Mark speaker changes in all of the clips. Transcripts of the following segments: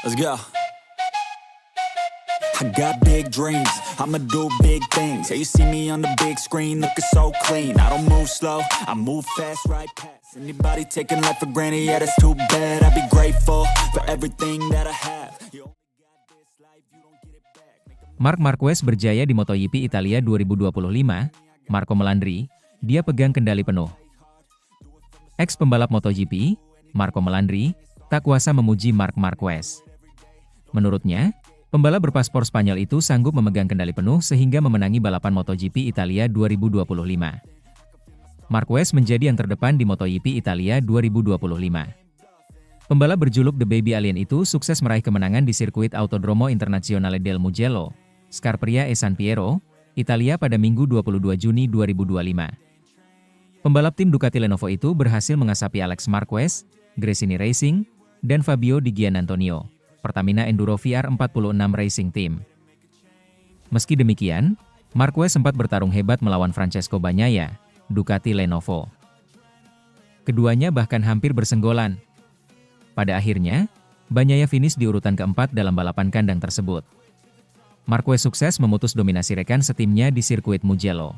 Speaker 1: Let's go. I got big dreams, I'ma do big things. Yeah, you see me on the big screen, looking so clean. I don't move slow, I move fast, right past anybody taking life for granted, yeah, that's too bad. I'd be grateful for everything that I have. You only got this life, you don't get it back.
Speaker 2: Marc Marquez berjaya di MotoGP Italia 2025. Marco Melandri, dia pegang kendali penuh. Ex-pembalap MotoGP, Marco Melandri, tak kuasa memuji Marc Marquez. Menurutnya, pembalap berpaspor Spanyol itu sanggup memegang kendali penuh sehingga memenangi balapan MotoGP Italia 2025. Marquez menjadi yang terdepan di MotoGP Italia 2025. Pembalap berjuluk The Baby Alien itu sukses meraih kemenangan di sirkuit Autodromo Internazionale del Mugello, Scarperia e San Piero, Italia pada Minggu 22 Juni 2025. Pembalap tim Ducati Lenovo itu berhasil mengasapi Alex Marquez, Gresini Racing, dan Fabio Di Giannantonio, Pertamina Enduro VR46 Racing Team. Meski demikian, Marquez sempat bertarung hebat melawan Francesco Bagnaia, Ducati Lenovo. Keduanya bahkan hampir bersenggolan. Pada akhirnya, Bagnaia finish di urutan keempat dalam balapan kandang tersebut. Marquez sukses memutus dominasi rekan setimnya di sirkuit Mugello.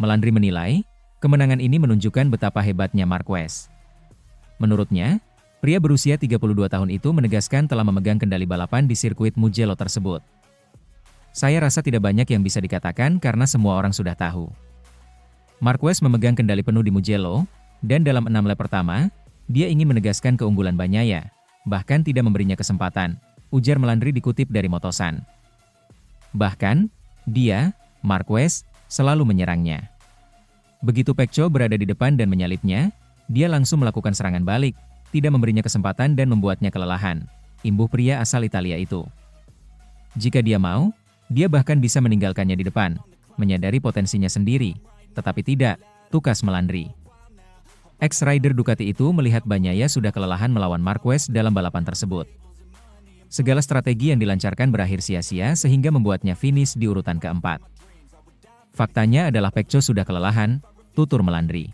Speaker 2: Melandri menilai, kemenangan ini menunjukkan betapa hebatnya Marquez. Menurutnya, pria berusia 32 tahun itu menegaskan telah memegang kendali balapan di sirkuit Mugello tersebut. Saya rasa tidak banyak yang bisa dikatakan karena semua orang sudah tahu. Marquez memegang kendali penuh di Mugello, dan dalam 6 lap pertama, dia ingin menegaskan keunggulan Bagnaia, bahkan tidak memberinya kesempatan, ujar Melandri dikutip dari Motosan. Bahkan, dia, Marquez, selalu menyerangnya. Begitu Pecco berada di depan dan menyalipnya, dia langsung melakukan serangan balik, tidak memberinya kesempatan dan membuatnya kelelahan, imbuh pria asal Italia itu. Jika dia mau, dia bahkan bisa meninggalkannya di depan, menyadari potensinya sendiri, tetapi tidak, tukas Melandri. Ex-rider Ducati itu melihat Bagnaia sudah kelelahan melawan Marquez dalam balapan tersebut. Segala strategi yang dilancarkan berakhir sia-sia sehingga membuatnya finish di urutan keempat. Faktanya adalah Pecco sudah kelelahan, tutur Melandri.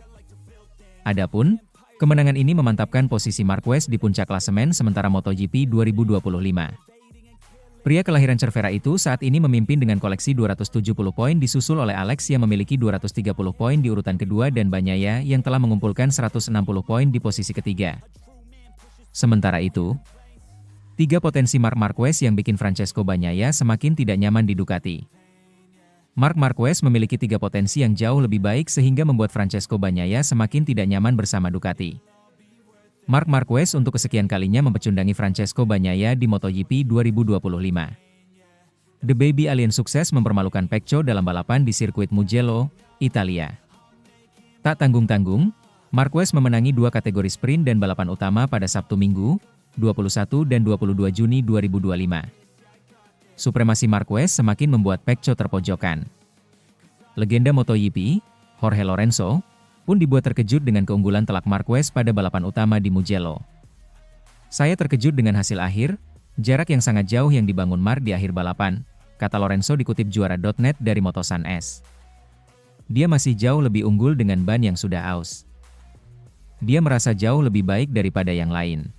Speaker 2: Adapun, kemenangan ini memantapkan posisi Marquez di puncak klasemen sementara MotoGP 2025. Pria kelahiran Cervera itu saat ini memimpin dengan koleksi 270 poin disusul oleh Alex yang memiliki 230 poin di urutan kedua dan Bagnaia yang telah mengumpulkan 160 poin di posisi ketiga. Sementara itu, tiga potensi Marc Marquez yang bikin Francesco Bagnaia semakin tidak nyaman di Ducati. Marc Marquez memiliki tiga potensi yang jauh lebih baik sehingga membuat Francesco Bagnaia semakin tidak nyaman bersama Ducati. Marc Marquez untuk kesekian kalinya mempecundangi Francesco Bagnaia di MotoGP 2025. The Baby Alien sukses mempermalukan Pecco dalam balapan di sirkuit Mugello, Italia. Tak tanggung-tanggung, Marquez memenangi dua kategori sprint dan balapan utama pada Sabtu Minggu, 21 dan 22 Juni 2025. Supremasi Marquez semakin membuat Pecco terpojokan. Legenda MotoGP, Jorge Lorenzo, pun dibuat terkejut dengan keunggulan telak Marquez pada balapan utama di Mugello. Saya terkejut dengan hasil akhir, jarak yang sangat jauh yang dibangun Marc di akhir balapan, kata Lorenzo dikutip juara.net dari Motosan S. Dia masih jauh lebih unggul dengan ban yang sudah aus. Dia merasa jauh lebih baik daripada yang lain.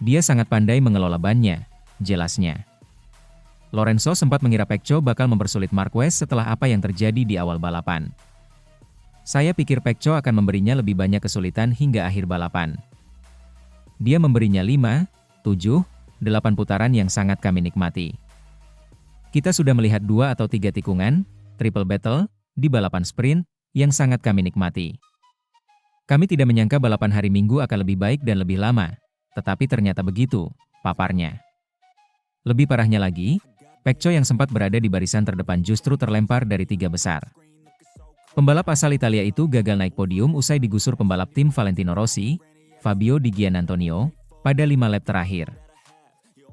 Speaker 2: Dia sangat pandai mengelola bannya, jelasnya. Lorenzo sempat mengira Pecco bakal mempersulit Marquez setelah apa yang terjadi di awal balapan. Saya pikir Pecco akan memberinya lebih banyak kesulitan hingga akhir balapan. Dia memberinya 5, 7, 8 putaran yang sangat kami nikmati. Kita sudah melihat 2 atau 3 tikungan, triple battle, di balapan sprint, yang sangat kami nikmati. Kami tidak menyangka balapan hari Minggu akan lebih baik dan lebih lama, tetapi ternyata begitu, paparnya. Lebih parahnya lagi, Pecco yang sempat berada di barisan terdepan justru terlempar dari 3 besar. Pembalap asal Italia itu gagal naik podium usai digusur pembalap tim Valentino Rossi, Fabio Di Giannantonio, pada 5 lap terakhir.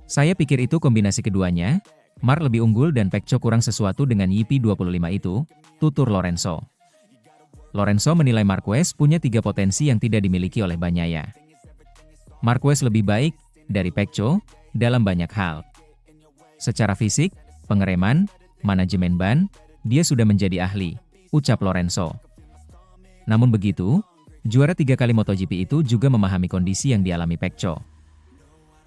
Speaker 2: Saya pikir itu kombinasi keduanya, Marc lebih unggul dan Pecco kurang sesuatu dengan YP25 itu, tutur Lorenzo. Lorenzo menilai Marquez punya 3 potensi yang tidak dimiliki oleh Bagnaia. Marquez lebih baik dari Pecco dalam banyak hal. Secara fisik, pengereman, manajemen ban, dia sudah menjadi ahli, ucap Lorenzo. Namun begitu, juara 3 kali MotoGP itu juga memahami kondisi yang dialami Pecco.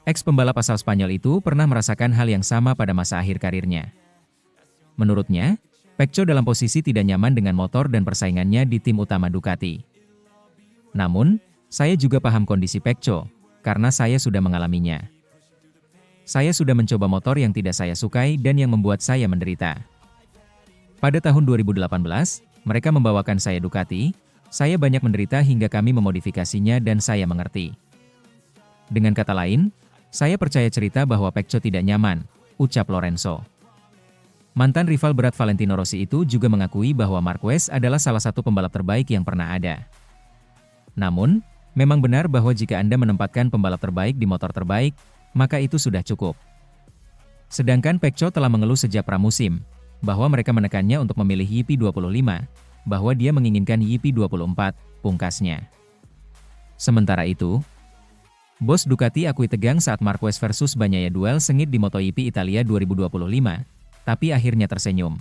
Speaker 2: Ex-pembalap asal Spanyol itu pernah merasakan hal yang sama pada masa akhir karirnya. Menurutnya, Pecco dalam posisi tidak nyaman dengan motor dan persaingannya di tim utama Ducati. Namun, saya juga paham kondisi Pecco, karena saya sudah mengalaminya. Saya sudah mencoba motor yang tidak saya sukai dan yang membuat saya menderita. Pada tahun 2018, mereka membawakan saya Ducati, saya banyak menderita hingga kami memodifikasinya dan saya mengerti. Dengan kata lain, saya percaya cerita bahwa Pecco tidak nyaman, ucap Lorenzo. Mantan rival berat Valentino Rossi itu juga mengakui bahwa Marquez adalah salah satu pembalap terbaik yang pernah ada. Namun, memang benar bahwa jika Anda menempatkan pembalap terbaik di motor terbaik, maka itu sudah cukup. Sedangkan Pecco telah mengeluh sejak pramusim, bahwa mereka menekannya untuk memilih YP25, bahwa dia menginginkan YP24, pungkasnya. Sementara itu, bos Ducati akui tegang saat Marquez versus Bagnaia duel sengit di MotoGP Italia 2025, tapi akhirnya tersenyum.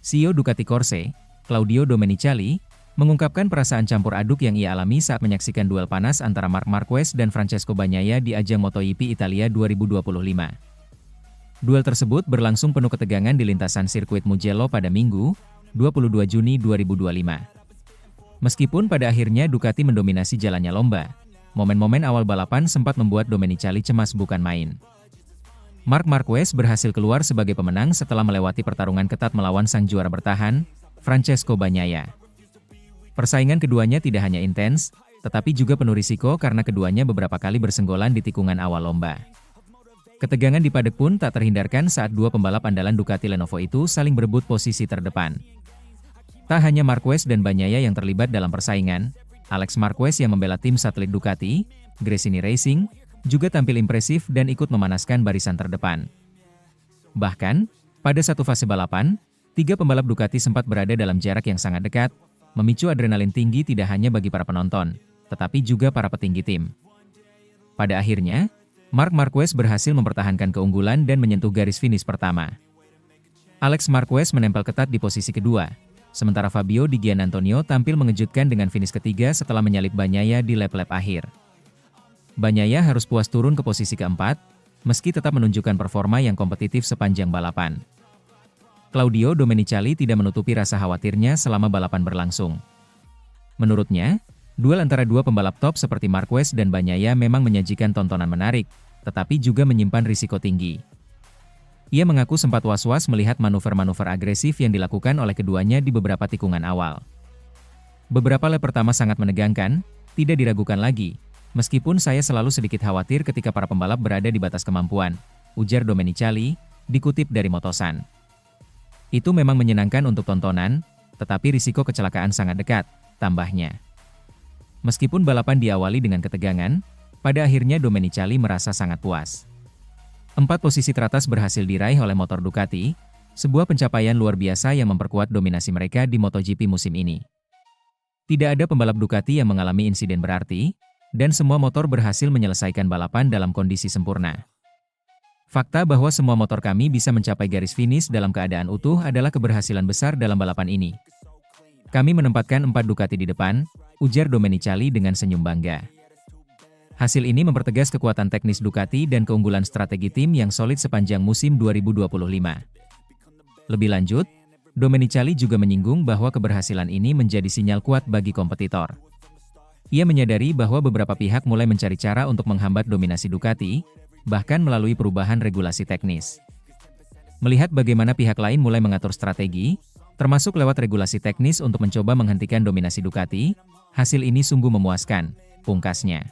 Speaker 2: CEO Ducati Corse, Claudio Domenicali, mengungkapkan perasaan campur aduk yang ia alami saat menyaksikan duel panas antara Marc Marquez dan Francesco Bagnaia di ajang MotoGP Italia 2025. Duel tersebut berlangsung penuh ketegangan di lintasan sirkuit Mugello pada Minggu, 22 Juni 2025. Meskipun pada akhirnya Ducati mendominasi jalannya lomba, momen-momen awal balapan sempat membuat Domenicali cemas bukan main. Marc Marquez berhasil keluar sebagai pemenang setelah melewati pertarungan ketat melawan sang juara bertahan, Francesco Bagnaia. Persaingan keduanya tidak hanya intens, tetapi juga penuh risiko karena keduanya beberapa kali bersenggolan di tikungan awal lomba. Ketegangan di paddock pun tak terhindarkan saat dua pembalap andalan Ducati Lenovo itu saling berebut posisi terdepan. Tak hanya Marquez dan Bagnaia yang terlibat dalam persaingan, Alex Marquez yang membela tim satelit Ducati, Gresini Racing, juga tampil impresif dan ikut memanaskan barisan terdepan. Bahkan, pada satu fase balapan, tiga pembalap Ducati sempat berada dalam jarak yang sangat dekat, memicu adrenalin tinggi tidak hanya bagi para penonton, tetapi juga para petinggi tim. Pada akhirnya, Marc Marquez berhasil mempertahankan keunggulan dan menyentuh garis finish pertama. Alex Marquez menempel ketat di posisi kedua, sementara Fabio Di Giannantonio tampil mengejutkan dengan finish ketiga setelah menyalip Bagnaia di lap-lap akhir. Bagnaia harus puas turun ke posisi keempat, meski tetap menunjukkan performa yang kompetitif sepanjang balapan. Claudio Domenicali tidak menutupi rasa khawatirnya selama balapan berlangsung. Menurutnya, duel antara dua pembalap top seperti Marquez dan Bagnaia memang menyajikan tontonan menarik, tetapi juga menyimpan risiko tinggi. Ia mengaku sempat was-was melihat manuver-manuver agresif yang dilakukan oleh keduanya di beberapa tikungan awal. Beberapa lap pertama sangat menegangkan, tidak diragukan lagi, meskipun saya selalu sedikit khawatir ketika para pembalap berada di batas kemampuan, ujar Domenicali, dikutip dari Motosan. Itu memang menyenangkan untuk tontonan, tetapi risiko kecelakaan sangat dekat, tambahnya. Meskipun balapan diawali dengan ketegangan, pada akhirnya Domenicali merasa sangat puas. 4 posisi teratas berhasil diraih oleh motor Ducati, sebuah pencapaian luar biasa yang memperkuat dominasi mereka di MotoGP musim ini. Tidak ada pembalap Ducati yang mengalami insiden berarti, dan semua motor berhasil menyelesaikan balapan dalam kondisi sempurna. Fakta bahwa semua motor kami bisa mencapai garis finish dalam keadaan utuh adalah keberhasilan besar dalam balapan ini. Kami menempatkan 4 Ducati di depan, ujar Domenicali dengan senyum bangga. Hasil ini mempertegas kekuatan teknis Ducati dan keunggulan strategi tim yang solid sepanjang musim 2025. Lebih lanjut, Domenicali juga menyinggung bahwa keberhasilan ini menjadi sinyal kuat bagi kompetitor. Ia menyadari bahwa beberapa pihak mulai mencari cara untuk menghambat dominasi Ducati, bahkan melalui perubahan regulasi teknis. Melihat bagaimana pihak lain mulai mengatur strategi, termasuk lewat regulasi teknis untuk mencoba menghentikan dominasi Ducati, hasil ini sungguh memuaskan, pungkasnya.